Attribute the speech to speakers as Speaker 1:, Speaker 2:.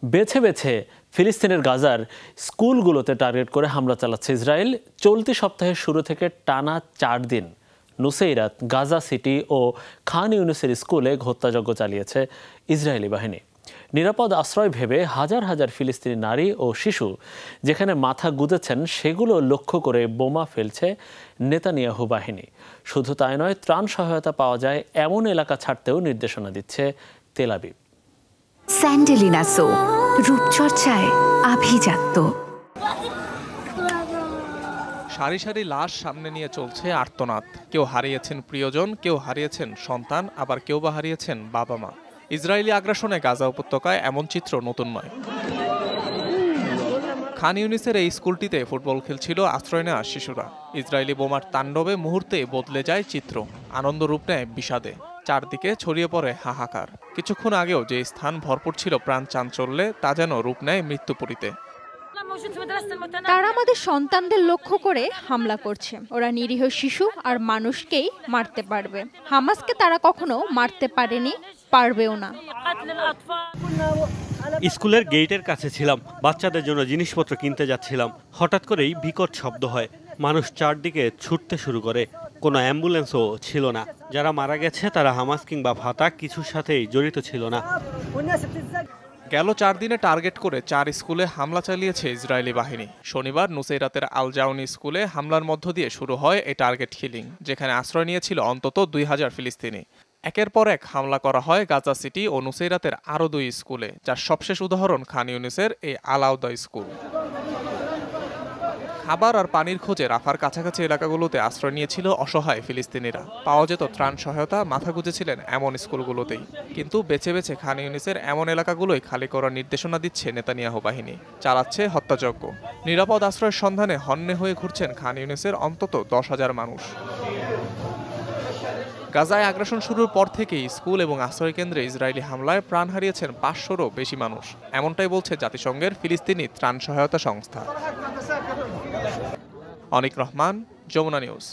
Speaker 1: বেছে বেছে ফিলিস্তিনের গাজার স্কুলগুলোতে টার্গেট করে হামলা চালাচ্ছে ইসরায়েল। চলতি সপ্তাহের শুরু থেকে টানা 4 দিন নুসেইরাত, গাজা সিটি ও খান ইউনিসের স্কুলে হত্যাযজ্ঞ চালিয়েছে ইসরায়েলি বাহিনী। নিরাপদ আশ্রয় ভেবে হাজার হাজার ফিলিস্তিনি নারী ও শিশু যেখানে মাথা গুঁজেছেন সেগুলো লক্ষ্য করে বোমা ফেলছে নেতানিয়াহু বাহিনী। শুধু তাই নয়, ত্রাণ সহায়তা পাওয়া যায় এমন এলাকা ছাড়তেও নির্দেশনা দিচ্ছে তেল আবিব।
Speaker 2: স্যান্ডেলিনা সো, রূপচর্চায় আভিজাত্য।
Speaker 3: সারি সারি লাশ সামনে নিয়ে চলছে আর্তনাদ। কেউ হারিয়েছেন প্রিয়জন, কেউ হারিয়েছেন সন্তান, আবার কেউ বা হারিয়েছেন বাবা মা। ইসরায়েলি আগ্রাসনে গাজা উপত্যকায় এমন চিত্র নতুন নয়। খান ইউনিসের এই স্কুলটিতে ফুটবল খেলছিল আশ্রয় নেওয়া শিশুরা। ইসরায়েলি বোমার তাণ্ডবে মুহূর্তে বদলে যায় চিত্র, আনন্দ রূপ নেয় বিষাদে। চারদিকে ছড়িয়ে পড়ে হাহাকার। কিছুক্ষণ আগেও যে স্থান ভরপুর ছিল প্রাণ চাঞ্চল্যে, তা যেন রূপ নেয় মৃত্যুপুরীতে।
Speaker 4: তারা আমাদের সন্তানদের লক্ষ্য করে হামলা করছে। ওরা নিরীহ শিশু আর মানুষকেই মারতে পারবে। হামাসকে তারা কখনো মারতে পারেনি, পারবেও না।
Speaker 5: স্কুলের গেটের কাছে ছিলাম, বাচ্চাদের জন্য জিনিসপত্র কিনতে যাচ্ছিলাম। হঠাৎ করেই বিকট শব্দ হয়, মানুষ চারদিকে ছুটতে শুরু করে। কোনো অ্যাম্বুলেন্সও ছিল না। যারা মারা গেছে তারা হামাস কিংবা ফাতাহ কিছুর সাথেই জড়িত ছিল না।
Speaker 3: গেল 4 দিনে টার্গেট করে 4 স্কুলে হামলা চালিয়েছে ইসরায়েলি বাহিনী। শনিবার নুসেইরাতের আল জাউনি স্কুলে হামলার মধ্য দিয়ে শুরু হয় এই টার্গেট কিলিং, যেখানে আশ্রয় নিয়েছিল অন্তত 2000 ফিলিস্তিনি। একের পর এক হামলা করা হয় গাজা সিটি ও নুসেইরাতের আরও 2 স্কুলে, যার সবশেষ উদাহরণ খান ইউনিসের এই আল আউদা স্কুল। খাবার আর পানির খোঁজে রাফার কাছাকাছি এলাকাগুলোতে আশ্রয় নিয়েছিল অসহায় ফিলিস্তিনিরা। পাওয়া যেত ত্রাণ সহায়তা, মাথা গুঁজেছিলেন এমন স্কুলগুলোতেই। কিন্তু বেছে বেছে খান ইউনিসের এমন এলাকাগুলোই খালি করার নির্দেশনা দিচ্ছে নেতানিয়াহু বাহিনী, চালাচ্ছে হত্যাযজ্ঞ। নিরাপদ আশ্রয়ের সন্ধানে হন্যে হয়ে ঘুরছেন খান ইউনিসের অন্তত 10,000 মানুষ। গাজায় আগ্রাসন শুরুর পর থেকেই স্কুল এবং আশ্রয়কেন্দ্রে ইসরায়েলি হামলায় প্রাণ হারিয়েছেন 500-রও বেশি মানুষ। এমনটাই বলছে জাতিসংঘের ফিলিস্তিনি ত্রাণ সহায়তা সংস্থা। অনিক রহমান, যমুনা নিউজ।